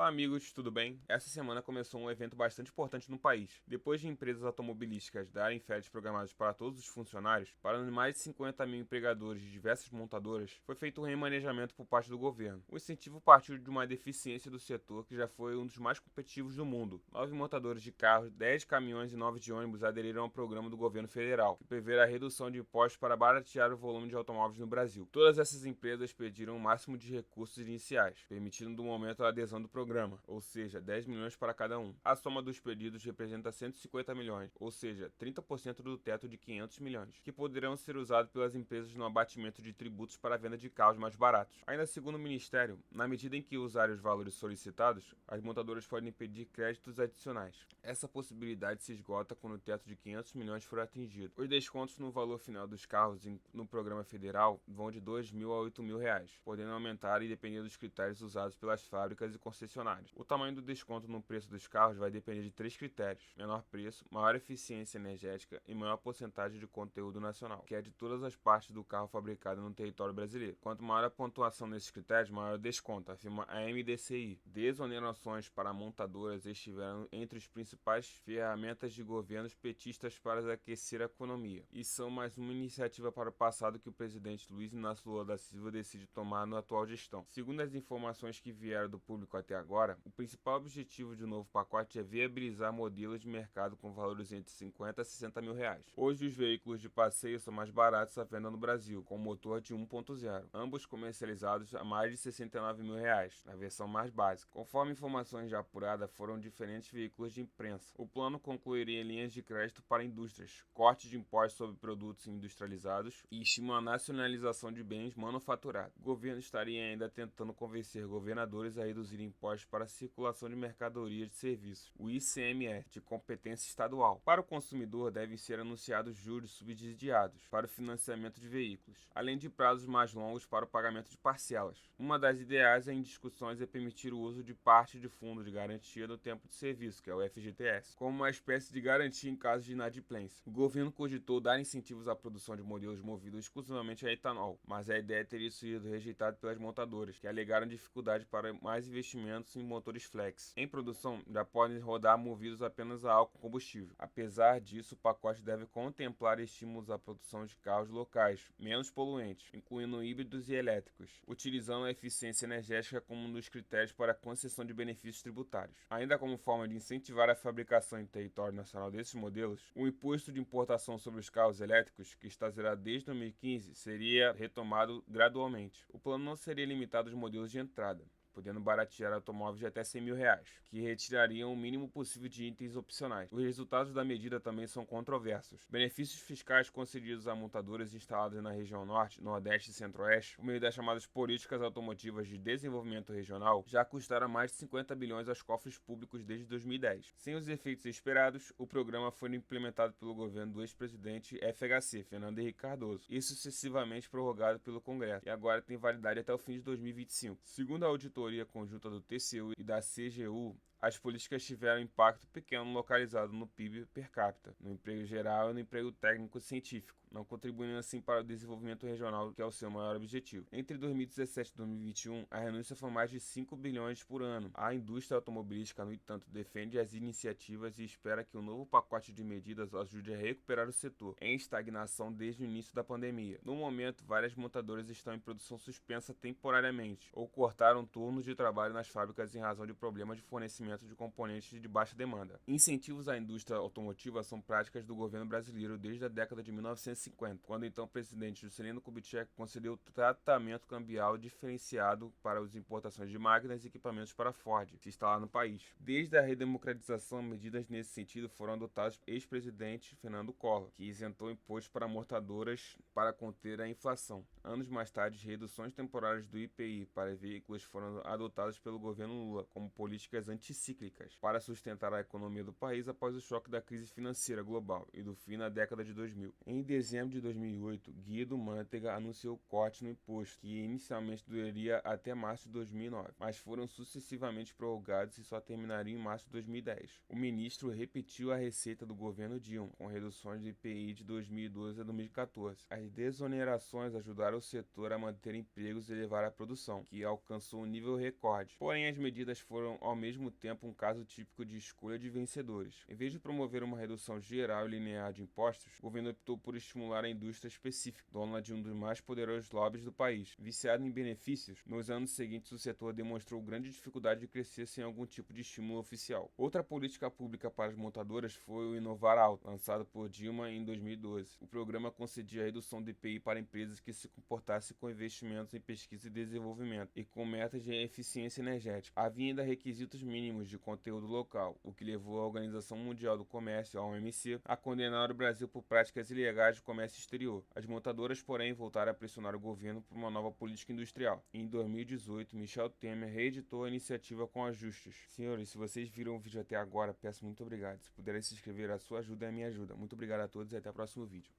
amigos, tudo bem? Essa semana começou um evento bastante importante no país. Depois de empresas automobilísticas darem férias programadas para todos os funcionários, para os mais de 50 mil empregadores de diversas montadoras, foi feito um remanejamento por parte do governo. O incentivo partiu de uma deficiência do setor que já foi um dos mais competitivos do mundo. 9 montadores de carros, 10 caminhões e 9 de ônibus aderiram ao programa do governo federal, que prevê a redução de impostos para baratear o volume de automóveis no Brasil. Todas essas empresas pediram o máximo de recursos iniciais, permitindo no momento a adesão do programa, ou seja, 10 milhões para cada um. A soma dos pedidos representa 150 milhões, ou seja, 30% do teto de 500 milhões, que poderão ser usados pelas empresas no abatimento de tributos para a venda de carros mais baratos. Ainda segundo o Ministério, na medida em que usarem os valores solicitados, as montadoras podem pedir créditos adicionais. Essa possibilidade se esgota quando o teto de 500 milhões for atingido. Os descontos no valor final dos carros no programa federal vão de 2 mil a 8 mil reais, podendo aumentar e depender dos critérios usados pelas fábricas e concessionárias. O tamanho do desconto no preço dos carros vai depender de 3 critérios: menor preço, maior eficiência energética e maior porcentagem de conteúdo nacional, que é de todas as partes do carro fabricado no território brasileiro. Quanto maior a pontuação nesses critérios, maior o desconto, afirma a MDCI. Desonerações para montadoras estiveram entre as principais ferramentas de governos petistas para aquecer a economia, e são mais uma iniciativa para o passado que o presidente Luiz Inácio Lula da Silva decide tomar na atual gestão. Segundo as informações que vieram do público até agora, o principal objetivo do novo pacote é viabilizar modelos de mercado com valores entre 50 a 60 mil reais. Hoje os veículos de passeio são mais baratos à venda no Brasil, com motor de 1.0, ambos comercializados a mais de 69 mil reais, na versão mais básica. Conforme informações já apuradas, foram diferentes veículos de imprensa. O plano concluiria linhas de crédito para indústrias, corte de impostos sobre produtos industrializados e estima a nacionalização de bens manufaturados. O governo estaria ainda tentando convencer governadores a reduzir impostos para a circulação de mercadorias e serviços, o ICMS, de competência estadual. Para o consumidor, devem ser anunciados juros subsidiados para o financiamento de veículos, além de prazos mais longos para o pagamento de parcelas. Uma das ideias em discussões é permitir o uso de parte de fundo de garantia do tempo de serviço, que é o FGTS, como uma espécie de garantia em caso de inadimplência. O governo cogitou dar incentivos à produção de modelos movidos exclusivamente a etanol, mas a ideia teria sido rejeitada pelas montadoras, que alegaram dificuldade para mais investimentos em motores flex. Em produção, já podem rodar movidos apenas a álcool combustível. Apesar disso, o pacote deve contemplar estímulos à produção de carros locais, menos poluentes, incluindo híbridos e elétricos, utilizando a eficiência energética como um dos critérios para a concessão de benefícios tributários. Ainda como forma de incentivar a fabricação em território nacional desses modelos, o imposto de importação sobre os carros elétricos, que está zerado desde 2015, seria retomado gradualmente. O plano não seria limitado aos modelos de entrada, podendo baratear automóveis de até 100 mil reais, que retirariam o mínimo possível de itens opcionais. Os resultados da medida também são controversos. Benefícios fiscais concedidos a montadoras instaladas na região Norte, Nordeste e Centro-Oeste, por meio das chamadas políticas automotivas de desenvolvimento regional, já custaram mais de 50 bilhões aos cofres públicos desde 2010. Sem os efeitos esperados, o programa foi implementado pelo governo do ex-presidente FHC, Fernando Henrique Cardoso, e sucessivamente prorrogado pelo Congresso, e agora tem validade até o fim de 2025. Segundo a auditoria conjunta do TCU e da CGU, as políticas tiveram impacto pequeno localizado no PIB per capita, no emprego geral e no emprego técnico-científico, não contribuindo assim para o desenvolvimento regional, que é o seu maior objetivo. Entre 2017 e 2021, a renúncia foi mais de 5 bilhões por ano. A indústria automobilística, no entanto, defende as iniciativas e espera que o novo pacote de medidas ajude a recuperar o setor, em estagnação desde o início da pandemia. No momento, várias montadoras estão em produção suspensa temporariamente, ou cortaram turnos de trabalho nas fábricas em razão de problemas de fornecimento de componentes de baixa demanda. Incentivos à indústria automotiva são práticas do governo brasileiro desde a década de 1950, quando então o presidente Juscelino Kubitschek concedeu tratamento cambial diferenciado para as importações de máquinas e equipamentos para a Ford se instalar no país. Desde a redemocratização, medidas nesse sentido foram adotadas pelo ex-presidente Fernando Collor, que isentou impostos para montadoras para conter a inflação. Anos mais tarde, reduções temporárias do IPI para veículos foram adotadas pelo governo Lula como políticas anticíclicas. anticíclicas para sustentar a economia do país após o choque da crise financeira global e do fim na década de 2000. Em dezembro de 2008, Guido Mantega anunciou corte no imposto, que inicialmente duraria até março de 2009, mas foram sucessivamente prorrogados e só terminariam em março de 2010. O ministro repetiu a receita do governo Dilma, com reduções de IPI de 2012 a 2014. As desonerações ajudaram o setor a manter empregos e elevar a produção, que alcançou um nível recorde. Porém, as medidas foram ao mesmo tempo um caso típico de escolha de vencedores. Em vez de promover uma redução geral e linear de impostos, o governo optou por estimular a indústria específica, dona de um dos mais poderosos lobbies do país. Viciado em benefícios, nos anos seguintes o setor demonstrou grande dificuldade de crescer sem algum tipo de estímulo oficial. Outra política pública para as montadoras foi o Inovar Alto, lançado por Dilma em 2012. O programa concedia a redução do IPI para empresas que se comportassem com investimentos em pesquisa e desenvolvimento e com metas de eficiência energética. Havia ainda requisitos mínimos de conteúdo local, o que levou a Organização Mundial do Comércio, a OMC, a condenar o Brasil por práticas ilegais de comércio exterior. As montadoras, porém, voltaram a pressionar o governo por uma nova política industrial. Em 2018, Michel Temer reeditou a iniciativa com ajustes. Senhores, se vocês viram o vídeo até agora, peço muito obrigado. Se puderem se inscrever, a sua ajuda é a minha ajuda. Muito obrigado a todos e até o próximo vídeo.